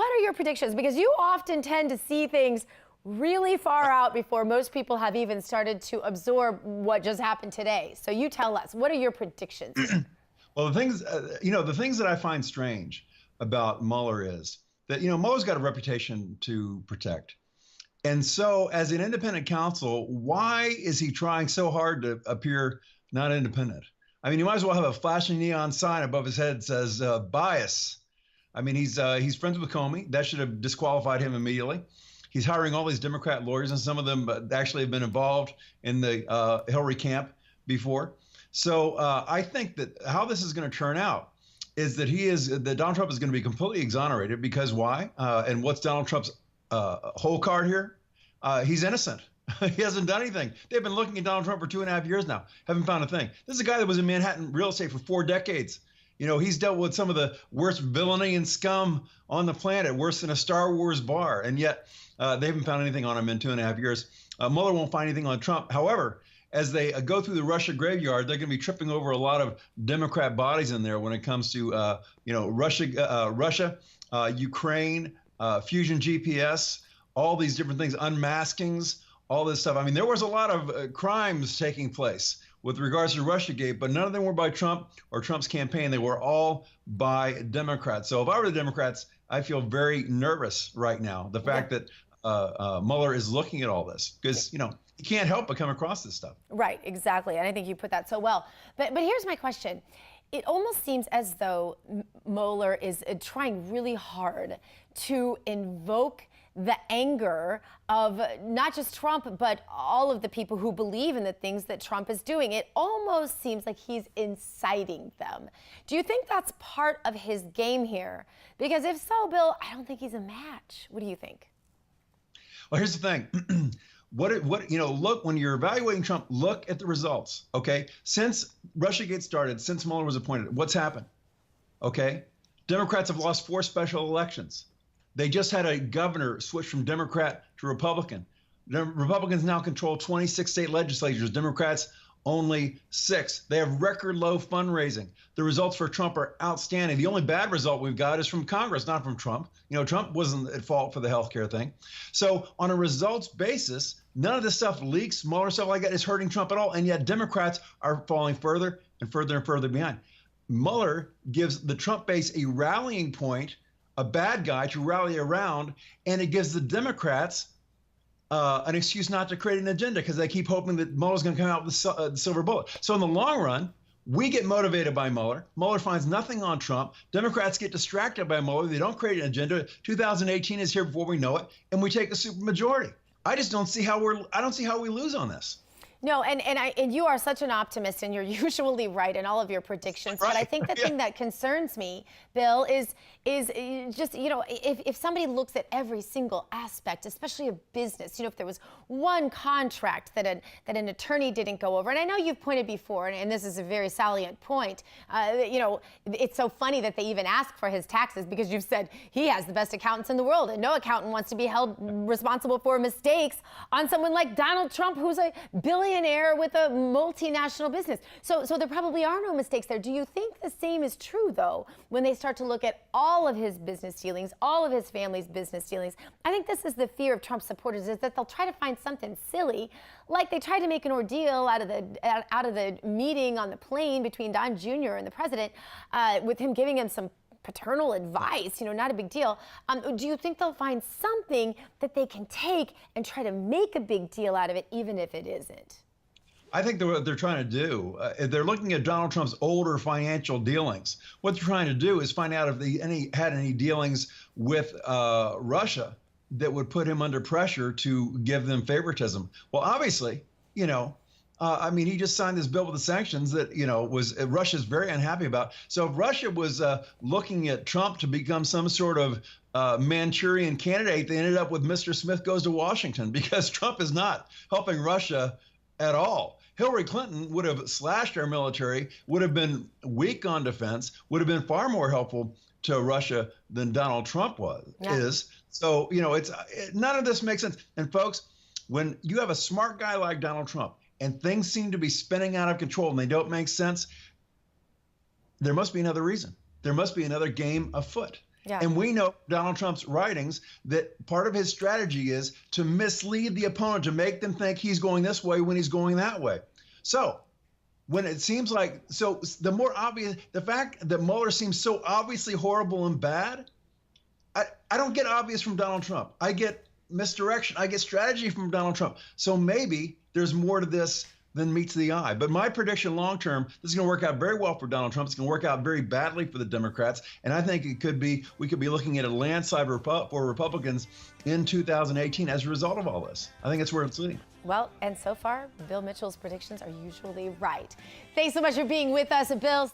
what are your predictions? Because you often tend to see things really far out before most people have even started to absorb what just happened today. So you tell us, what are your predictions? Well, the things that I find strange about Mueller is that, Mueller's got a reputation to protect. And so as an independent counsel, why is he trying so hard to appear not independent? I mean, you might as well have a flashing neon sign above his head that says bias. I mean, he's friends with Comey. That should have disqualified him immediately. He's hiring all these Democrat lawyers, and some of them actually have been involved in the Hillary camp before. So I think that how this is going to turn out is that Donald Trump is going to be completely exonerated because why? And what's Donald Trump's whole card here? He's innocent. He hasn't done anything. They've been looking at Donald Trump for 2.5 years now. Haven't found a thing. This is a guy that was in Manhattan real estate for 4 decades. He's dealt with some of the worst villainy and scum on the planet, worse than a Star Wars bar. And yet they haven't found anything on him in 2.5 years. Mueller won't find anything on Trump. However, as they go through the Russia graveyard, they're going to be tripping over a lot of Democrat bodies in there when it comes to, Russia, Ukraine, Fusion GPS, all these different things, unmaskings, all this stuff. I mean, there was a lot of crimes taking place with regards to Russiagate, but none of them were by Trump or Trump's campaign. They were all by Democrats. So if I were the Democrats, I feel very nervous right now. The fact that Mueller is looking at all this because, he can't help but come across this stuff. Right, exactly. And I think you put that so well. But here's my question. It almost seems as though Mueller is trying really hard to invoke the anger of not just Trump, but all of the people who believe in the things that Trump is doing. It almost seems like he's inciting them. Do you think that's part of his game here? Because if so, Bill, I don't think he's a match. What do you think? Well, here's the thing. Look, when you're evaluating Trump, look at the results, okay? Since Russiagate started, since Mueller was appointed, what's happened, okay? Democrats have lost 4 special elections. They just had a governor switch from Democrat to Republican. Republicans now control 26 state legislatures, Democrats only 6. They have record low fundraising. The results for Trump are outstanding. The only bad result we've got is from Congress, not from Trump. Trump wasn't at fault for the healthcare thing. So on a results basis, none of this stuff leaks, Mueller stuff like that is hurting Trump at all. And yet Democrats are falling further and further and further behind. Mueller gives the Trump base a rallying point, a bad guy to rally around, and it gives the Democrats an excuse not to create an agenda because they keep hoping that Mueller's going to come out with the silver bullet. So in the long run, we get motivated by Mueller. Mueller finds nothing on Trump. Democrats get distracted by Mueller. They don't create an agenda. 2018 is here before we know it, and we take a supermajority. I don't see how we lose on this. No, and you are such an optimist, and you're usually right in all of your predictions. Right. But I think the thing that concerns me, Bill, is just, if somebody looks at every single aspect, especially of business, if there was one contract that an attorney didn't go over, and I know you've pointed before, and this is a very salient point, it's so funny that they even ask for his taxes because you've said he has the best accountants in the world, and no accountant wants to be held responsible for mistakes on someone like Donald Trump, who's a billionaire with a multinational business. So there probably are no mistakes there. Do you think the same is true, though, when they start to look at all of his business dealings, all of his family's business dealings? I think this is the fear of Trump supporters, is that they'll try to find something silly, like they tried to make an ordeal out of the meeting on the plane between Don Jr. and the president, with him giving him some paternal advice, not a big deal. Do you think they'll find something that they can take and try to make a big deal out of it, even if it isn't? I think what they're trying to do, they're looking at Donald Trump's older financial dealings. What they're trying to do is find out if they had any dealings with Russia that would put him under pressure to give them favoritism. Well, obviously, he just signed this bill with the sanctions that, Russia's very unhappy about. So if Russia was looking at Trump to become some sort of Manchurian candidate, they ended up with Mr. Smith Goes to Washington, because Trump is not helping Russia at all. Hillary Clinton would have slashed our military, would have been weak on defense, would have been far more helpful to Russia than Donald Trump is. So, none of this makes sense. And folks, when you have a smart guy like Donald Trump and things seem to be spinning out of control and they don't make sense, there must be another reason. There must be another game afoot. Yeah. And we know Donald Trump's writings that part of his strategy is to mislead the opponent, to make them think he's going this way when he's going that way. So when it seems like, so the more obvious, the fact that Mueller seems so obviously horrible and bad, I don't get obvious from Donald Trump. I get misdirection. I get strategy from Donald Trump. So maybe there's more to this than meets the eye. But my prediction long term, this is going to work out very well for Donald Trump. It's going to work out very badly for the Democrats. And I think we could be looking at a landslide for Republicans in 2018 as a result of all this. I think that's where it's leading. Well, and so far, Bill Mitchell's predictions are usually right. Thanks so much for being with us, Bill.